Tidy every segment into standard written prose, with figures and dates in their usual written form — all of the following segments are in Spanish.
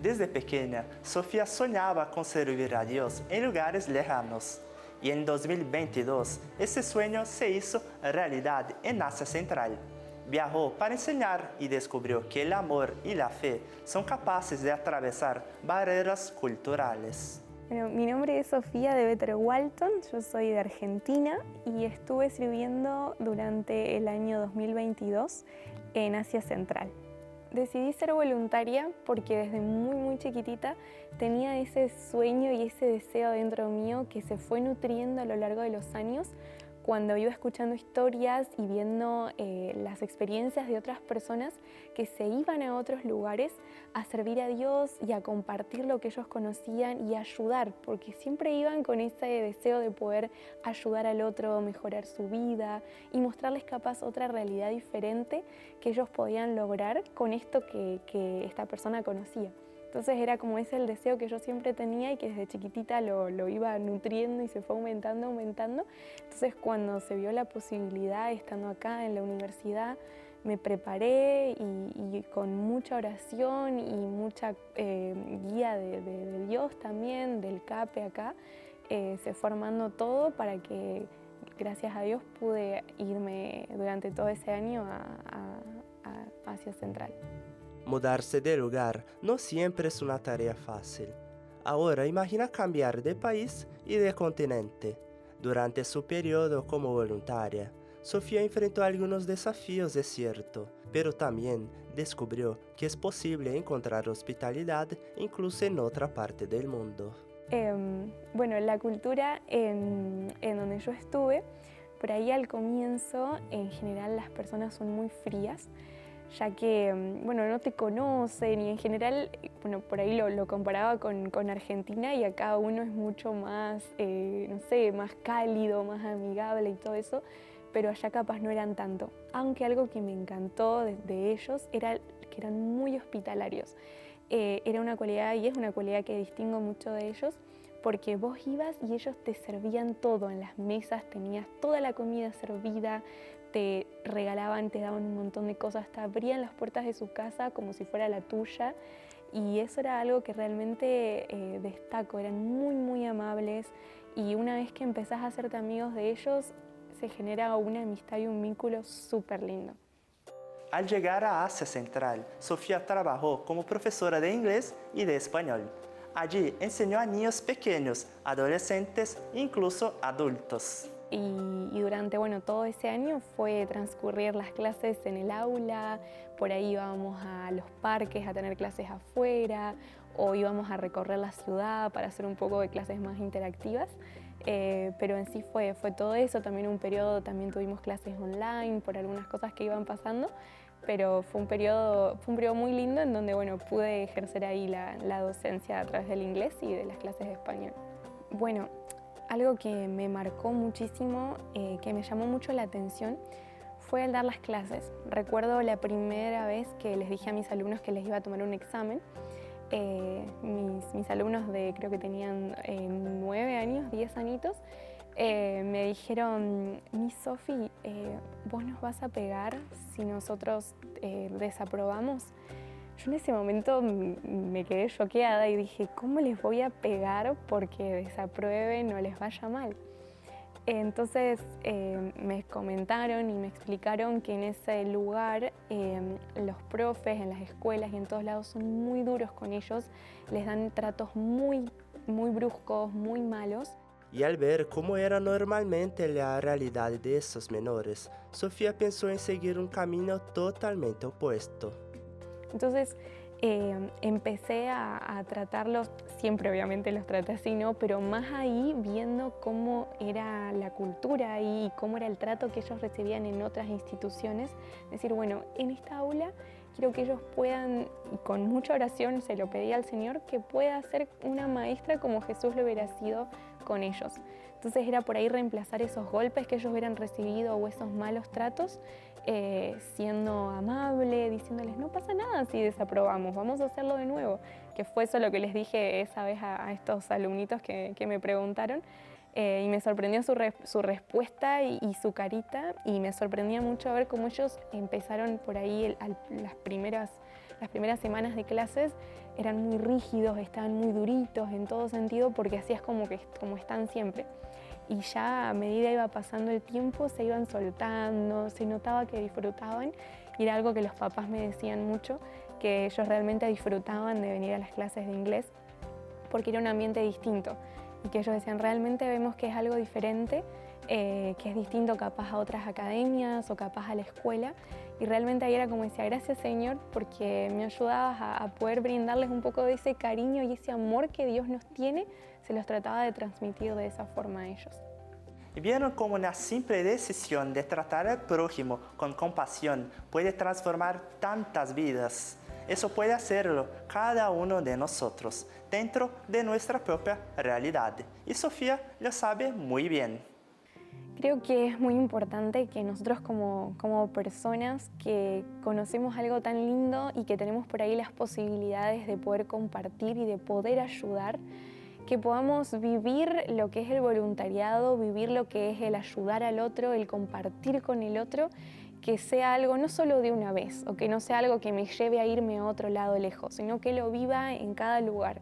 Desde pequeña, Sofía soñaba con servir a Dios en lugares lejanos. Y en 2022, ese sueño se hizo realidad en Asia Central. Viajó para enseñar y descubrió que el amor y la fe son capaces de atravesar barreras culturales. Bueno, mi nombre es Sofía de Better Walton, yo soy de Argentina y estuve sirviendo durante el año 2022 en Asia Central. Decidí ser voluntaria porque desde muy chiquitita tenía ese sueño y ese deseo dentro mío que se fue nutriendo a lo largo de los años cuando iba escuchando historias y viendo las experiencias de otras personas que se iban a otros lugares a servir a Dios y a compartir lo que ellos conocían y a ayudar, porque siempre iban con ese deseo de poder ayudar al otro, mejorar su vida y mostrarles capaz otra realidad diferente que ellos podían lograr con esto que esta persona conocía. Entonces era como ese el deseo que yo siempre tenía y que desde chiquitita lo iba nutriendo y se fue aumentando. Entonces cuando se vio la posibilidad, estando acá en la universidad, me preparé y con mucha oración y mucha guía de Dios también, del CAPE acá, se fue armando todo para que, gracias a Dios, pude irme durante todo ese año a Asia Central. Mudarse de lugar no siempre es una tarea fácil. Ahora imagina cambiar de país y de continente. Durante su periodo como voluntaria, Sofía enfrentó algunos desafíos, es cierto, pero también descubrió que es posible encontrar hospitalidad incluso en otra parte del mundo. Bueno, la cultura en donde yo estuve, por ahí al comienzo, en general las personas son muy frías, ya que, bueno, no te conocen y en general, bueno, por ahí lo comparaba con Argentina y acá uno es mucho más, no sé, más cálido, más amigable y todo eso, pero allá capaz no eran tanto. Aunque algo que me encantó de ellos era que eran muy hospitalarios. Era una cualidad y es una cualidad que distingo mucho de ellos, porque vos ibas y ellos te servían todo en las mesas, tenías toda la comida servida, te regalaban, te daban un montón de cosas, te abrían las puertas de su casa como si fuera la tuya y eso era algo que realmente destaco, eran muy amables y una vez que empezás a hacerte amigos de ellos se genera una amistad y un vínculo súper lindo. Al llegar a Asia Central, Sofía trabajó como profesora de inglés y de español. Allí enseñó a niños pequeños, adolescentes e incluso adultos. Y durante todo ese año fue transcurrir las clases en el aula, por ahí íbamos a los parques a tener clases afuera o íbamos a recorrer la ciudad para hacer un poco de clases más interactivas, pero en sí fue todo eso. También un periodo también tuvimos clases online por algunas cosas que iban pasando, pero fue un periodo muy lindo en donde pude ejercer ahí la docencia a través del inglés y de las clases de español. Bueno, algo que me marcó muchísimo, que me llamó mucho la atención, fue el dar las clases. Recuerdo la primera vez que les dije a mis alumnos que les iba a tomar un examen. Mis alumnos creo que tenían 9 años, 10 añitos, me dijeron: Miss Sofi, ¿vos nos vas a pegar si nosotros desaprobamos? Yo en ese momento me quedé choqueada y dije, ¿cómo les voy a pegar porque desaprueben o les vaya mal? Entonces me comentaron y me explicaron que en ese lugar los profes en las escuelas y en todos lados son muy duros con ellos, les dan tratos muy bruscos, muy malos. Y al ver cómo era normalmente la realidad de esos menores, Sofía pensó en seguir un camino totalmente opuesto. Entonces empecé a tratarlos, siempre obviamente los traté así, ¿no? Pero más ahí viendo cómo era la cultura ahí y cómo era el trato que ellos recibían en otras instituciones. Decir, bueno, en esta aula quiero que ellos puedan, con mucha oración se lo pedí al Señor, que pueda ser una maestra como Jesús lo hubiera sido con ellos. Entonces era por ahí reemplazar esos golpes que ellos hubieran recibido o esos malos tratos, siendo amable, diciéndoles no pasa nada si desaprobamos, vamos a hacerlo de nuevo, que fue eso lo que les dije esa vez a estos alumnitos que me preguntaron. Y me sorprendió su respuesta y su carita, y me sorprendía mucho ver cómo ellos empezaron por ahí las primeras semanas de clases eran muy rígidos, estaban muy duritos en todo sentido, porque así es como están siempre. Y ya a medida iba pasando el tiempo se iban soltando, se notaba que disfrutaban, y era algo que los papás me decían mucho, que ellos realmente disfrutaban de venir a las clases de inglés porque era un ambiente distinto, y que ellos decían, realmente vemos que es algo diferente, que es distinto capaz a otras academias o capaz a la escuela, y realmente ahí era como decía, gracias Señor, porque me ayudabas a poder brindarles un poco de ese cariño y ese amor que Dios nos tiene, se los trataba de transmitir de esa forma a ellos. Y vieron cómo una simple decisión de tratar al prójimo con compasión puede transformar tantas vidas. Eso puede hacerlo cada uno de nosotros, dentro de nuestra propia realidad. Y Sofía lo sabe muy bien. Creo que es muy importante que nosotros como personas que conocemos algo tan lindo y que tenemos por ahí las posibilidades de poder compartir y de poder ayudar, que podamos vivir lo que es el voluntariado, vivir lo que es el ayudar al otro, el compartir con el otro, que sea algo no solo de una vez, o que no sea algo que me lleve a irme a otro lado lejos, sino que lo viva en cada lugar.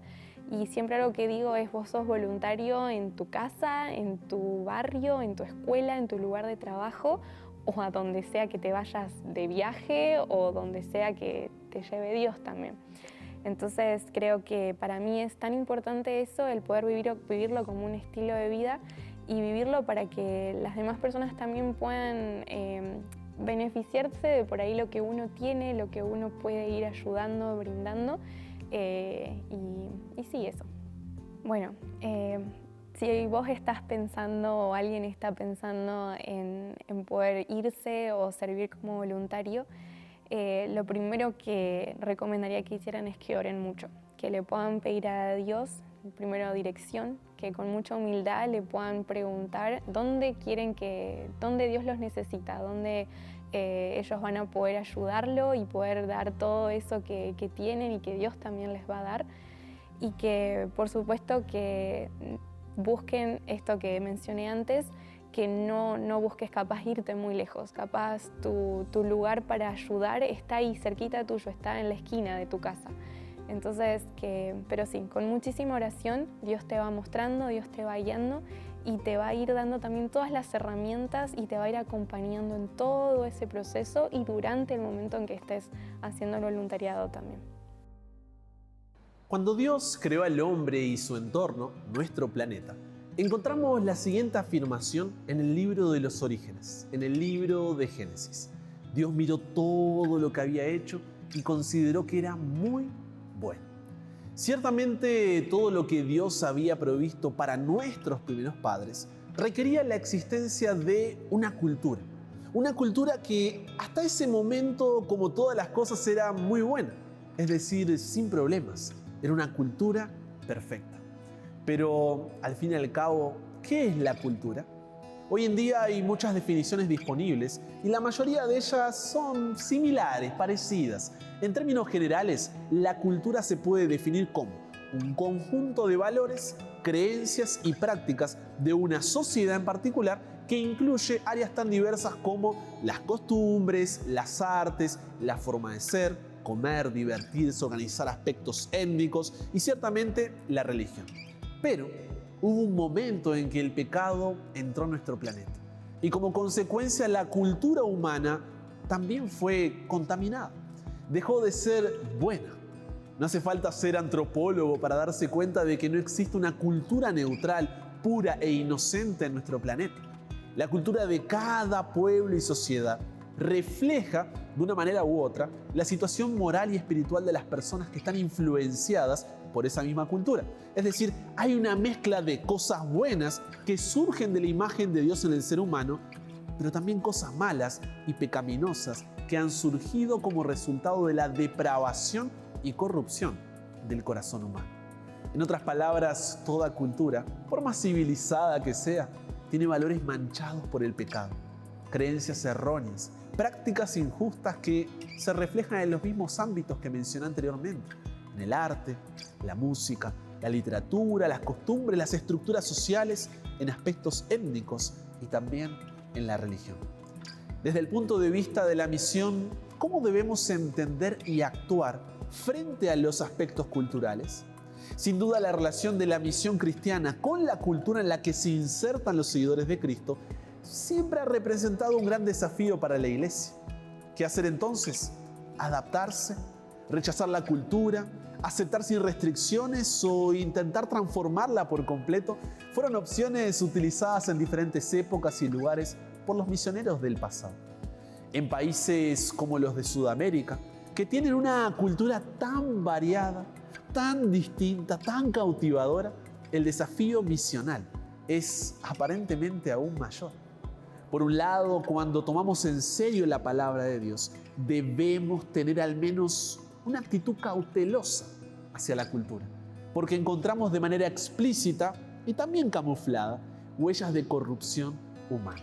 Y siempre algo que digo es, vos sos voluntario en tu casa, en tu barrio, en tu escuela, en tu lugar de trabajo, o a donde sea que te vayas de viaje, o donde sea que te lleve Dios también. Entonces creo que para mí es tan importante eso, el poder vivirlo como un estilo de vida y vivirlo para que las demás personas también puedan beneficiarse de por ahí lo que uno tiene, lo que uno puede ir ayudando, brindando. Y sí, eso. Bueno, si vos estás pensando o alguien está pensando en poder irse o servir como voluntario, lo primero que recomendaría que hicieran es que oren mucho, que le puedan pedir a Dios, primero dirección, que con mucha humildad le puedan preguntar dónde Dios los necesita, dónde ellos van a poder ayudarlo y poder dar todo eso que tienen y que Dios también les va a dar, y que por supuesto que busquen esto que mencioné antes, que no busques capaz irte muy lejos, capaz tu lugar para ayudar está ahí cerquita tuyo, está en la esquina de tu casa. Entonces, pero sí, con muchísima oración Dios te va mostrando, Dios te va guiando y te va a ir dando también todas las herramientas y te va a ir acompañando en todo ese proceso y durante el momento en que estés haciendo el voluntariado también. Cuando Dios creó al hombre y su entorno, nuestro planeta, encontramos la siguiente afirmación en el libro de los Orígenes, en el libro de Génesis. Dios miró todo lo que había hecho y consideró que era muy bueno. Ciertamente todo lo que Dios había provisto para nuestros primeros padres requería la existencia de una cultura que hasta ese momento, como todas las cosas, era muy buena, es decir, sin problemas, era una cultura perfecta. Pero al fin y al cabo, ¿qué es la cultura? Hoy en día hay muchas definiciones disponibles y la mayoría de ellas son similares, parecidas. En términos generales, la cultura se puede definir como un conjunto de valores, creencias y prácticas de una sociedad en particular que incluye áreas tan diversas como las costumbres, las artes, la forma de ser, comer, divertirse, organizar aspectos étnicos y ciertamente la religión. Pero hubo un momento en que el pecado entró a nuestro planeta y como consecuencia la cultura humana también fue contaminada. Dejó de ser buena. No hace falta ser antropólogo para darse cuenta de que no existe una cultura neutral, pura e inocente en nuestro planeta. La cultura de cada pueblo y sociedad refleja, de una manera u otra, la situación moral y espiritual de las personas que están influenciadas por esa misma cultura. Es decir, hay una mezcla de cosas buenas que surgen de la imagen de Dios en el ser humano, pero también cosas malas y pecaminosas que han surgido como resultado de la depravación y corrupción del corazón humano. En otras palabras, toda cultura, por más civilizada que sea, tiene valores manchados por el pecado, creencias erróneas, prácticas injustas que se reflejan en los mismos ámbitos que mencioné anteriormente, en el arte, la música, la literatura, las costumbres, las estructuras sociales, en aspectos étnicos y también en la religión. Desde el punto de vista de la misión, ¿cómo debemos entender y actuar frente a los aspectos culturales. Sin duda, la relación de la misión cristiana con la cultura en la que se insertan los seguidores de Cristo siempre ha representado un gran desafío para la Iglesia. ¿Qué hacer entonces? ¿Adaptarse? ¿Rechazar la cultura? ¿Aceptar sin restricciones o intentar transformarla por completo? Fueron opciones utilizadas en diferentes épocas y lugares por los misioneros del pasado. En países como los de Sudamérica, que tienen una cultura tan variada, tan distinta, tan cautivadora, el desafío misional es aparentemente aún mayor. Por un lado, cuando tomamos en serio la palabra de Dios, debemos tener al menos una actitud cautelosa hacia la cultura, porque encontramos de manera explícita y también camuflada huellas de corrupción humana.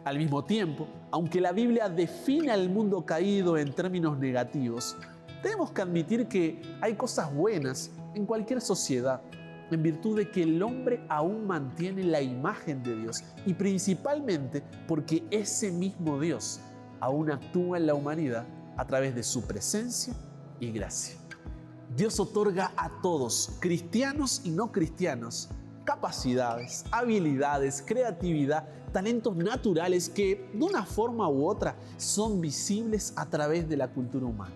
Al mismo tiempo, aunque la Biblia define al mundo caído en términos negativos, tenemos que admitir que hay cosas buenas en cualquier sociedad, en virtud de que el hombre aún mantiene la imagen de Dios y principalmente porque ese mismo Dios aún actúa en la humanidad a través de su presencia y gracia. Dios otorga a todos, cristianos y no cristianos, capacidades, habilidades, creatividad, talentos naturales que de una forma u otra son visibles a través de la cultura humana.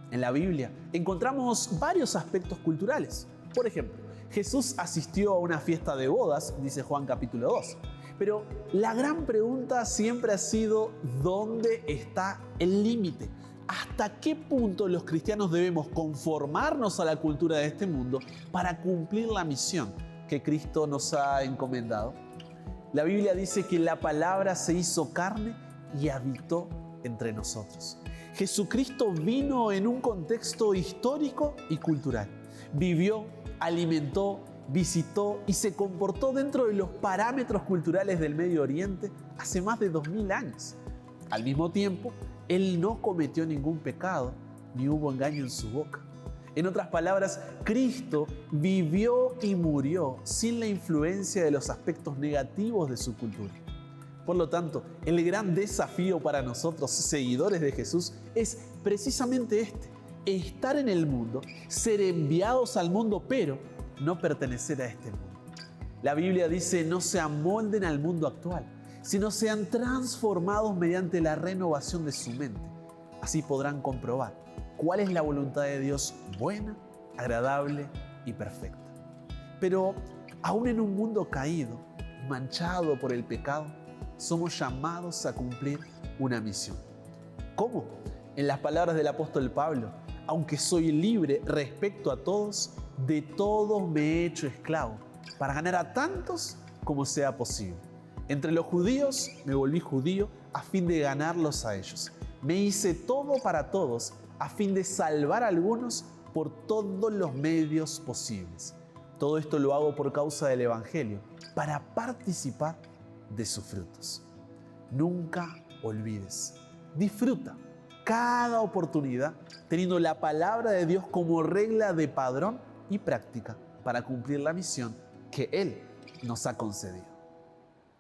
En la Biblia encontramos varios aspectos culturales. Por ejemplo, Jesús asistió a una fiesta de bodas, dice Juan capítulo 2. Pero la gran pregunta siempre ha sido, ¿dónde está el límite? ¿Hasta qué punto los cristianos debemos conformarnos a la cultura de este mundo para cumplir la misión que Cristo nos ha encomendado? La Biblia dice que la palabra se hizo carne y habitó entre nosotros. Jesucristo vino en un contexto histórico y cultural. Vivió, alimentó, visitó y se comportó dentro de los parámetros culturales del Medio Oriente hace más de 2000 años. Al mismo tiempo, Él no cometió ningún pecado, ni hubo engaño en su boca. En otras palabras, Cristo vivió y murió sin la influencia de los aspectos negativos de su cultura. Por lo tanto, el gran desafío para nosotros, seguidores de Jesús, es precisamente este: estar en el mundo, ser enviados al mundo, pero no pertenecer a este mundo. La Biblia dice: no se amolden al mundo actual, sino sean transformados mediante la renovación de su mente. Así podrán comprobar cuál es la voluntad de Dios buena, agradable y perfecta. Pero aún en un mundo caído y manchado por el pecado, somos llamados a cumplir una misión. ¿Cómo? En las palabras del apóstol Pablo: aunque soy libre respecto a todos, de todos me he hecho esclavo, para ganar a tantos como sea posible. Entre los judíos me volví judío a fin de ganarlos a ellos. Me hice todo para todos a fin de salvar a algunos por todos los medios posibles. Todo esto lo hago por causa del Evangelio, para participar de sus frutos. Nunca olvides, disfruta cada oportunidad teniendo la palabra de Dios como regla de padrón y práctica para cumplir la misión que Él nos ha concedido.